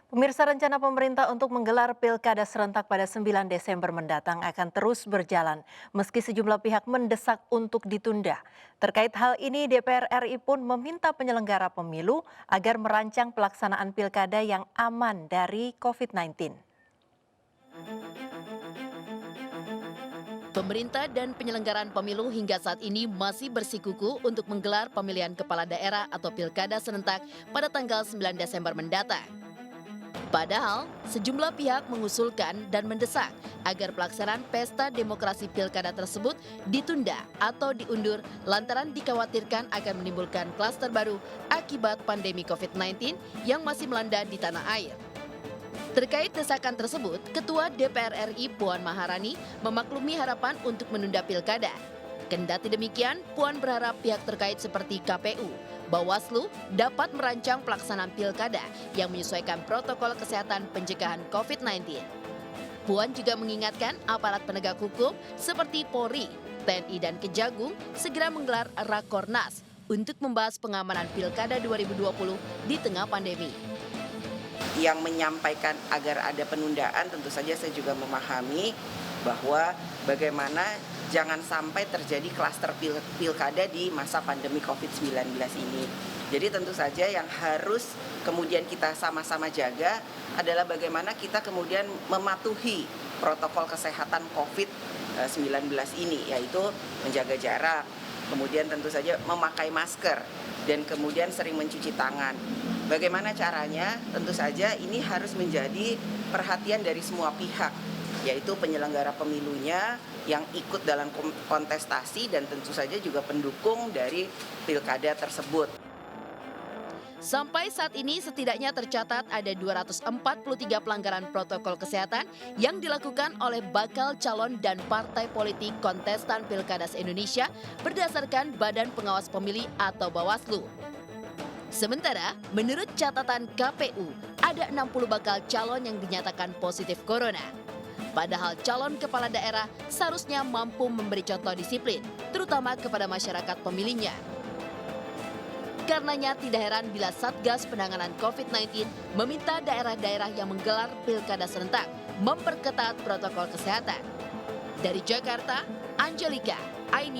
Pemirsa, rencana pemerintah untuk menggelar pilkada serentak pada 9 Desember mendatang akan terus berjalan, meski sejumlah pihak mendesak untuk ditunda. Terkait hal ini, DPR RI pun meminta penyelenggara pemilu agar merancang pelaksanaan pilkada yang aman dari COVID-19. Pemerintah dan penyelenggaraan pemilu hingga saat ini masih bersikukuh untuk menggelar pemilihan kepala daerah atau pilkada serentak pada tanggal 9 Desember mendatang. Padahal, sejumlah pihak mengusulkan dan mendesak agar pelaksanaan pesta demokrasi pilkada tersebut ditunda atau diundur lantaran dikhawatirkan akan menimbulkan klaster baru akibat pandemi COVID-19 yang masih melanda di tanah air. Terkait desakan tersebut, Ketua DPR RI Puan Maharani memaklumi harapan untuk menunda pilkada. Kendati demikian, Puan berharap pihak terkait seperti KPU, Bawaslu dapat merancang pelaksanaan pilkada yang menyesuaikan protokol kesehatan pencegahan COVID-19. Puan juga mengingatkan aparat penegak hukum seperti Polri, TNI, dan Kejagung segera menggelar Rakornas untuk membahas pengamanan pilkada 2020 di tengah pandemi. Yang menyampaikan agar ada penundaan, tentu saja saya juga memahami bahwa bagaimana jangan sampai terjadi klaster pilkada di masa pandemi COVID-19 ini. Jadi tentu saja yang harus kemudian kita sama-sama jaga adalah bagaimana kita kemudian mematuhi protokol kesehatan COVID-19 ini, yaitu menjaga jarak, kemudian tentu saja memakai masker, dan kemudian sering mencuci tangan. Bagaimana caranya? Tentu saja ini harus menjadi perhatian dari semua pihak, yaitu penyelenggara pemilunya yang ikut dalam kontestasi dan tentu saja juga pendukung dari pilkada tersebut. Sampai saat ini setidaknya tercatat ada 243 pelanggaran protokol kesehatan yang dilakukan oleh bakal calon dan partai politik kontestan Pilkada Indonesia berdasarkan Badan Pengawas Pemilih atau Bawaslu. Sementara, menurut catatan KPU, ada 60 bakal calon yang dinyatakan positif corona. Padahal calon kepala daerah seharusnya mampu memberi contoh disiplin, terutama kepada masyarakat pemilihnya. Karenanya tidak heran bila Satgas Penanganan COVID-19 meminta daerah-daerah yang menggelar pilkada serentak memperketat protokol kesehatan. Dari Jakarta, Angelika, iNews.